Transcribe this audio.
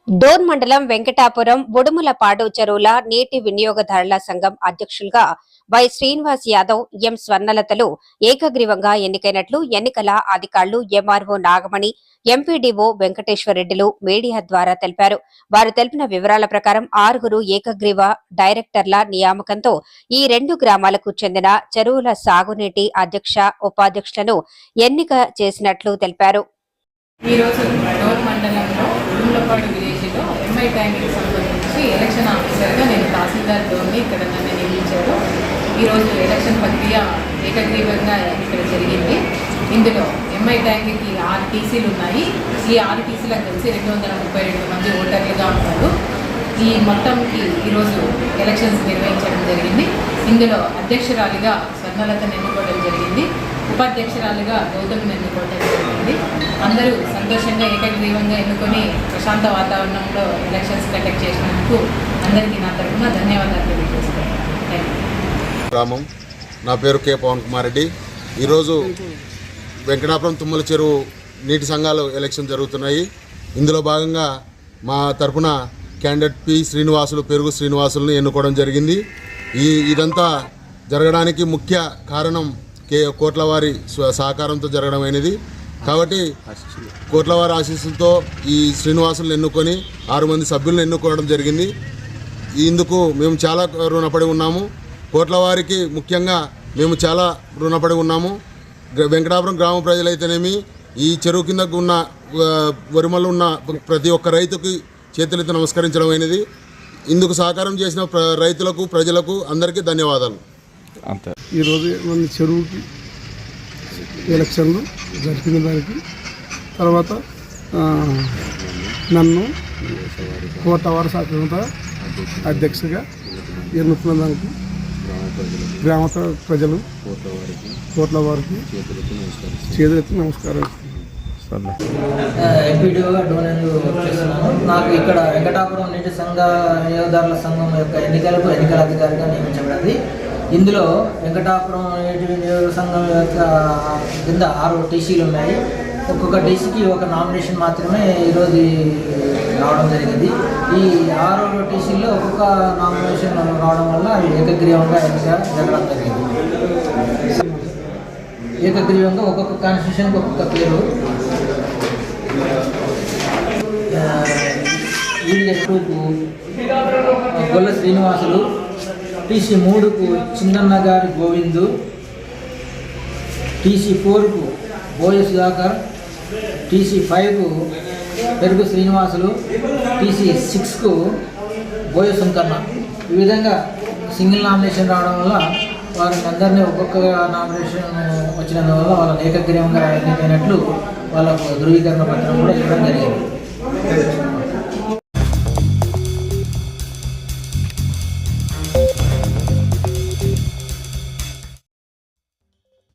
డోన్ మండలం వెంకటాపురం బుడుములపాడు చెరువుల నీటి వినియోగదారుల సంఘం అధ్యక్షులుగా వై శ్రీనివాస్ యాదవ్, ఎం స్వర్ణలతలు ఏకగ్రీవంగా ఎన్నికైనట్లు ఎన్నికల అధికారులు ఎంఆర్ఓ నాగమణి, ఎంపీడీఓ వెంకటేశ్వరరెడ్డిలు మీడియా ద్వారా తెలిపారు. వారు తెలిపిన వివరాల ప్రకారం 6 ఏకగ్రీవ డైరెక్టర్ల నియామకంతో ఈ 2 గ్రామాలకు చెందిన చెరువుల సాగునీటి అధ్యక్ష, ఉపాధ్యక్షులను ఎన్నిక చేసినట్లు తెలిపారు. ఉడుములపాడు విలేజ్లో ఎంఐ ట్యాంక్కి సంబంధించి ఎలక్షన్ ఆఫీసర్గా నేను తహసీల్దార్ డోన్ని ఇక్కడ నన్ను నియమించారు. ఈరోజు ఎలక్షన్ ప్రక్రియ ఏకగ్రీవంగా ఇక్కడ జరిగింది. ఇందులో ఎంఐ ట్యాంక్కి 6 టీసీలు ఉన్నాయి. ఈ 6 టీసీలకు కలిసి 232 మంది ఓటర్లుగా ఉన్నారు. ఈ మొత్తంకి ఈరోజు ఎలక్షన్స్ నిర్వహించడం జరిగింది. ఇందులో అధ్యక్షురాలిగా స్వర్ణలతను ఎన్నుకోవడం జరిగింది, ఉపాధ్యక్షురాలుగా గౌతమ్ని ఎన్నుకోవడం జరిగింది. అందరూ సంతోషంగా ఏకగ్రీవంగా ఎన్నుకొని ప్రశాంత వాతావరణంలో ఎలక్షన్స్ కండక్ట్ చేసినందుకు అందరికీ నా తరఫున ధన్యవాదాలు తెలియజేస్తున్నాను. గ్రామం, నా పేరు కె పవన్ కుమార్ రెడ్డి. ఈరోజు వెంకటాపురం తుమ్మల చెరువు నీటి సంఘాలు ఎలక్షన్ జరుగుతున్నాయి. ఇందులో భాగంగా మా తరఫున క్యాండిడేట్ పి శ్రీనివాసులు, పెరుగు శ్రీనివాసులను ఎన్నుకోవడం జరిగింది. ఇదంతా జరగడానికి ముఖ్య కారణం కోట్లవారి సహకారంతో జరగడమైనది. కాబట్టి కోట్లవారి ఆశీస్సులతో ఈ శ్రీనివాసులను ఎన్నుకొని 6 మంది సభ్యులను ఎన్నుకోవడం జరిగింది. ఇందుకు మేము చాలా రుణపడి ఉన్నాము. కోట్లవారికి ముఖ్యంగా మేము చాలా రుణపడి ఉన్నాము. వెంకటాపురం గ్రామ ప్రజలైతేనేమి, ఈ చెరువు కిందకు ఉన్న వరిమలు ఉన్న ప్రతి ఒక్క రైతుకి చేతులెత్తి నమస్కరించడం అయినది. ఇందుకు సహకారం చేసిన రైతులకు, ప్రజలకు అందరికీ ధన్యవాదాలు. ఈరోజు మన చెరువుకి ఎలక్షన్లు జరిపిన దానికి తర్వాత నన్ను కోటవారి శాఖ అధ్యక్షుగా ఎన్నుకున్న దానికి గ్రామ ప్రజలు కోట్ల వారికి చేతులెత్తి నమస్కారం. ఎంపీడీఓగా డోనెన్లు చేస్తున్నాను. నాకు ఇక్కడ వెంకటాపురం నీటి సంఘ వినియోగదారుల సంఘం యొక్క ఎన్నికల అధికారిగా నియమించబడింది. ఇందులో వెంకటాపురం నీటి వినియోగ సంఘం యొక్క కింద 6 టీసీలు ఉన్నాయి. ఒక్కొక్క టీసీకి ఒక నామినేషన్ మాత్రమే ఈరోజు రావడం జరిగింది. ఈ 6 టీసీల్లో ఒక్కొక్క నామినేషన్ రావడం వల్ల ఏకగ్రీవంగా ఎన్నిక జరగడం జరిగింది. ఏకగ్రీవంగా ఒక్కొక్క కాన్స్టిట్యూషన్కి ఒక్కొక్క పేరు. ఈడిగట్టుకు గొల్ల శ్రీనివాసులు, టీసీ 3కు చిన్నన్న గారి గోవిందు, టీసీ 4కు బోయ సుధాకర్, టీసీ 5కు పెరుగు శ్రీనివాసులు, టీసీ 6కు బోయ సుంకన్న. ఈ విధంగా సింగిల్ నామినేషన్ రావడం వల్ల వారిని అందరినీ ఒక్కొక్క నామినేషన్ వచ్చినందువల్ల వాళ్ళని ఏకగ్రీవంగా ఎన్నికైనట్లు వాళ్ళకు ధృవీకరణ పత్రం కూడా ఇవ్వడం జరిగింది.